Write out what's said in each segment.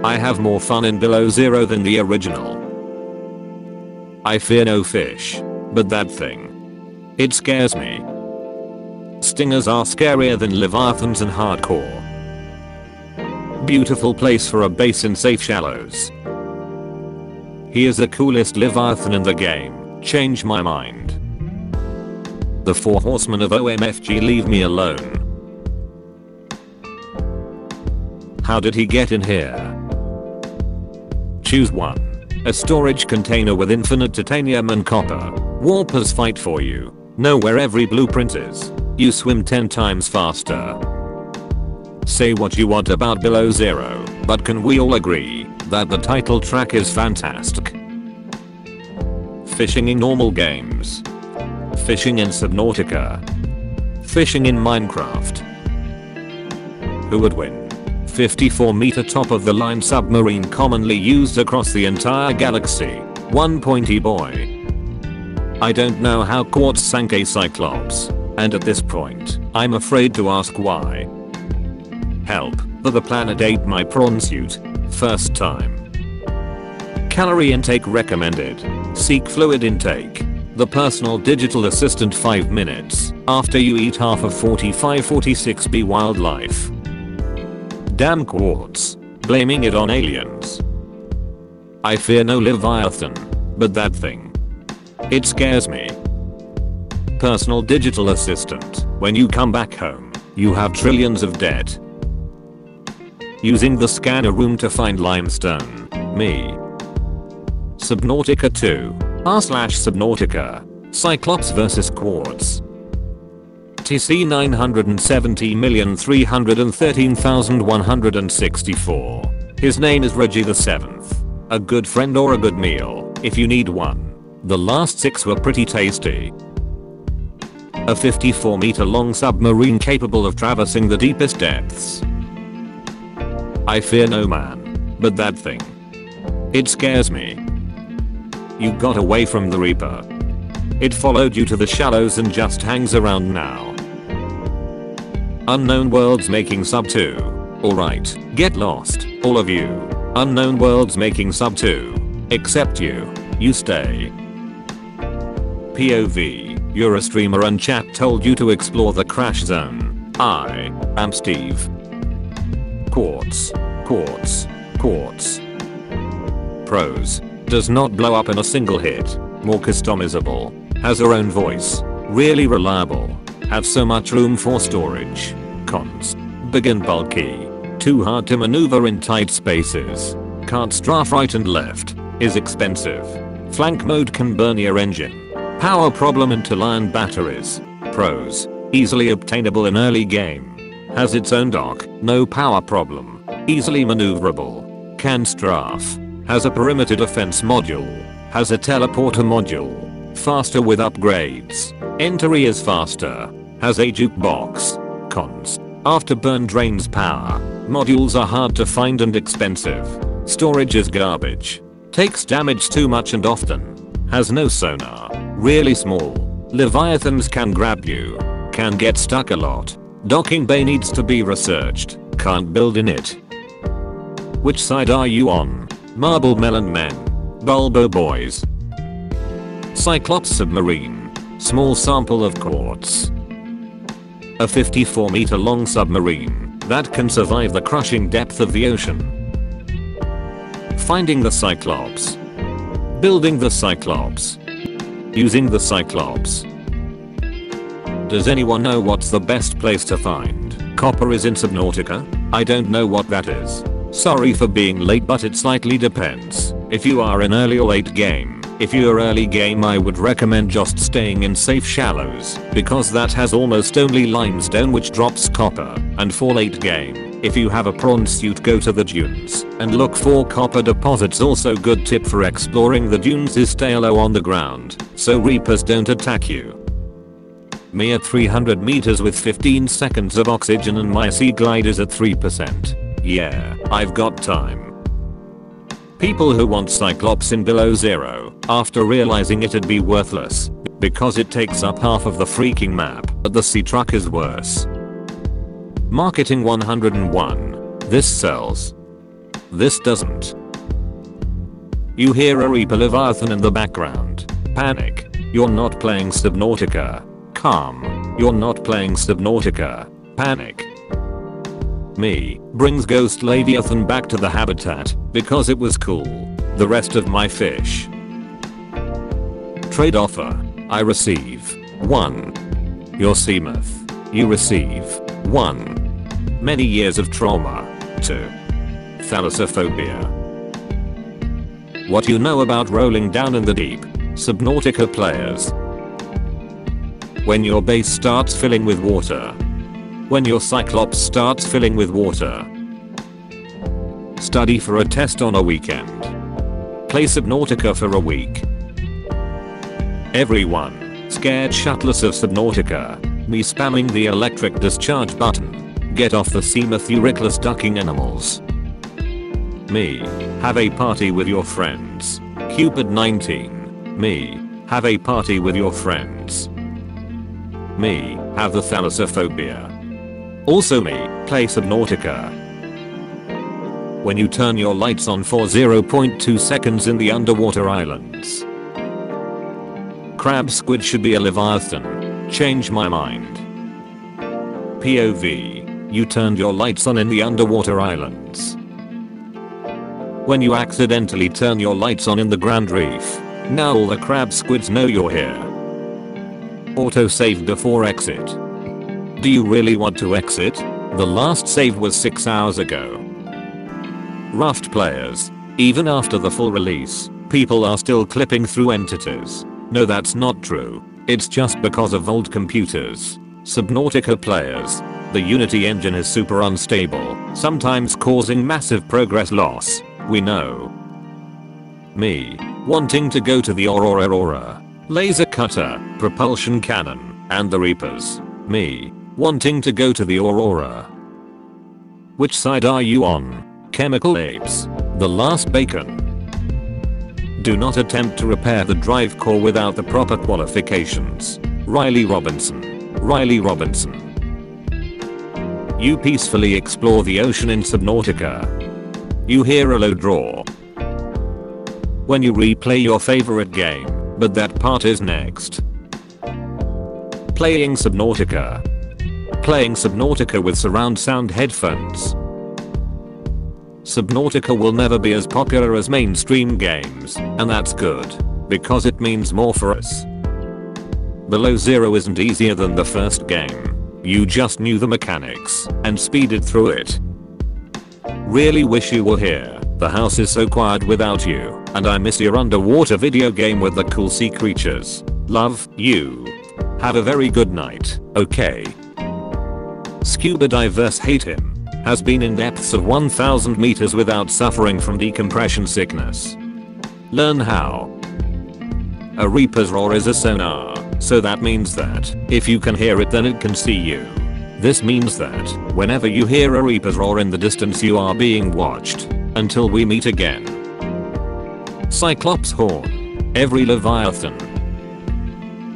I have more fun in Below Zero than the original. I fear no fish, but that thing. It scares me. Stingers are scarier than leviathans and hardcore. Beautiful place for a base in safe shallows. He is the coolest leviathan in the game. Change my mind. The four horsemen of OMFG, leave me alone. How did he get in here? Choose one. A storage container with infinite titanium and copper. Warpers fight for you. Know where every blueprint is. You swim 10 times faster. Say what you want about Below Zero, but can we all agree that the title track is fantastic? Fishing in normal games. Fishing in Subnautica. Fishing in Minecraft. Who would win? 54-meter top-of-the-line submarine commonly used across the entire galaxy. One pointy boy. I don't know how Quartz sank a Cyclops, and at this point, I'm afraid to ask why. Help, but the planet ate my prawn suit. First time. Calorie intake recommended. Seek fluid intake. The personal digital assistant 5 minutes after you eat half of 4546B wildlife. Damn Quartz. Blaming it on aliens. I fear no leviathan, but that thing. It scares me. Personal digital assistant. When you come back home, you have trillions of debt. Using the scanner room to find limestone. Me. Subnautica 2. r/Subnautica. Cyclops vs Quartz. TC 970,313,164. His name is Reggie the 7th. A good friend or a good meal, if you need one. The last 6 were pretty tasty. A 54-meter long submarine capable of traversing the deepest depths. I fear no man, but that thing. It scares me. You got away from the Reaper. It followed you to the shallows and just hangs around now. Unknown Worlds making sub 2. Alright, get lost, all of you. Unknown Worlds making sub 2. Except you. You stay. POV. You're a streamer and chat told you to explore the crash zone. I am Steve. Quartz. Quartz. Quartz. Pros. Does not blow up in a single hit. More customizable. Has her own voice. Really reliable. Have so much room for storage. Cons. Big and bulky. Too hard to maneuver in tight spaces. Can't strafe right and left. Is expensive. Flank mode can burn your engine. Power problem into iron batteries. Pros. Easily obtainable in early game. Has its own dock. No power problem. Easily maneuverable. Can strafe. Has a perimeter defense module. Has a teleporter module. Faster with upgrades. Entry is faster. Has a jukebox. Cons. Afterburn drains power. Modules are hard to find and expensive. Storage is garbage. Takes damage too much and often. Has no sonar. Really small. Leviathans can grab you. Can get stuck a lot. Docking bay needs to be researched. Can't build in it. Which side are you on? Marble melon men. Bulbo boys. Cyclops submarine. Small sample of quartz. A 54-meter long submarine that can survive the crushing depth of the ocean. Finding the Cyclops. Building the Cyclops. Using the Cyclops. Does anyone know what's the best place to find copper is in Subnautica? I don't know what that is. Sorry for being late, but it slightly depends. If you are in early or late game. If you're early game, I would recommend just staying in safe shallows because that has almost only limestone which drops copper, and for late game, if you have a prawn suit, go to the dunes and look for copper deposits. Also good tip for exploring the dunes is stay low on the ground so reapers don't attack you. Me at 300 meters with 15 seconds of oxygen and my sea glide is at 3%. Yeah, I've got time. People who want Cyclops in Below Zero, after realizing it'd be worthless, because it takes up half of the freaking map, but the sea truck is worse. Marketing 101. This sells. This doesn't. You hear a Reaper Leviathan in the background. Panic. You're not playing Subnautica. Calm. You're not playing Subnautica. Panic. Me brings Ghost Leviathan back to the habitat because it was cool. The rest of my fish. Trade offer. I receive 1. Your Seamoth. You receive 1. Many years of trauma. 2. Thalassophobia. What you know about rolling down in the deep. Subnautica players. When your base starts filling with water. When your Cyclops starts filling with water. Study for a test on a weekend. Play Subnautica for a week. Everyone, scared shitless of Subnautica. Me spamming the electric discharge button. Get off the Seamoth, you reckless ducking animals. Me, have a party with your friends. Cupid 19. Me, have a party with your friends. Me, have the thalassophobia. Also me, play Subnautica. When you turn your lights on for 0.2 seconds in the underwater islands. Crab squid should be a Leviathan. Change my mind. POV. You turned your lights on in the underwater islands. When you accidentally turn your lights on in the Grand Reef. Now all the crab squids know you're here. Autosave before exit. Do you really want to exit? The last save was 6 hours ago. Raft players. Even after the full release, people are still clipping through entities. No, that's not true. It's just because of old computers. Subnautica players. The Unity engine is super unstable, sometimes causing massive progress loss. We know. Me, wanting to go to the Aurora, laser cutter, propulsion cannon, and the Reapers. Me, wanting to go to the Aurora. Which side are you on? Chemical apes. The last bacon. Do not attempt to repair the drive core without the proper qualifications. Riley Robinson. Riley Robinson. You peacefully explore the ocean in Subnautica. You hear a low draw. When you replay your favorite game, but that part is next. Playing Subnautica. Playing Subnautica with surround sound headphones. Subnautica will never be as popular as mainstream games, and that's good, because it means more for us. Below Zero isn't easier than the first game. You just knew the mechanics and speeded through it. Really wish you were here. The house is so quiet without you, and I miss your underwater video game with the cool sea creatures. Love you. Have a very good night, okay? Scuba divers hate him. Has been in depths of 1000 meters without suffering from decompression sickness. Learn how. A Reaper's roar is a sonar, so that means that if you can hear it then it can see you. This means that whenever you hear a Reaper's roar in the distance you are being watched. Until we meet again. Cyclops horn. Every Leviathan.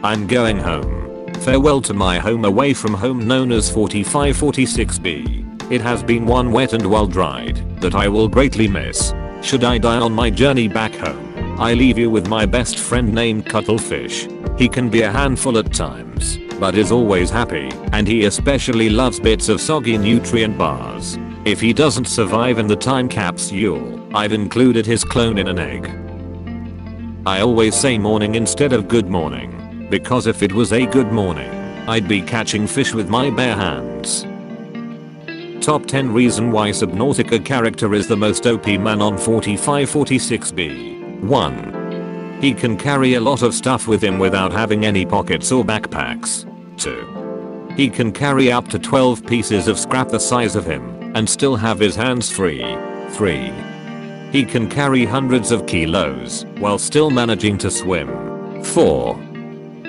I'm going home. Farewell to my home away from home known as 4546B. It has been one wet and well dried that I will greatly miss. Should I die on my journey back home, I leave you with my best friend named Cuttlefish. He can be a handful at times, but is always happy, and he especially loves bits of soggy nutrient bars. If he doesn't survive in the time capsule, I've included his clone in an egg. I always say morning instead of good morning, because if it was a good morning, I'd be catching fish with my bare hands. Top 10 reason why Subnautica character is the most OP man on 4546B. 1. He can carry a lot of stuff with him without having any pockets or backpacks. 2. He can carry up to 12 pieces of scrap the size of him and still have his hands free. 3. He can carry hundreds of kilos while still managing to swim. 4.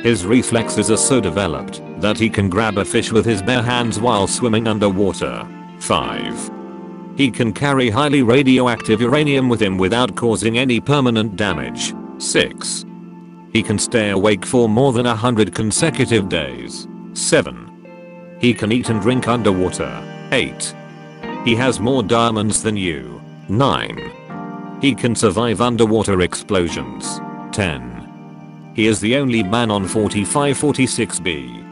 His reflexes are so developed that he can grab a fish with his bare hands while swimming underwater. 5. He can carry highly radioactive uranium with him without causing any permanent damage. 6. He can stay awake for more than 100 consecutive days. 7. He can eat and drink underwater. 8. He has more diamonds than you. 9. He can survive underwater explosions. 10. He is the only man on 4546B.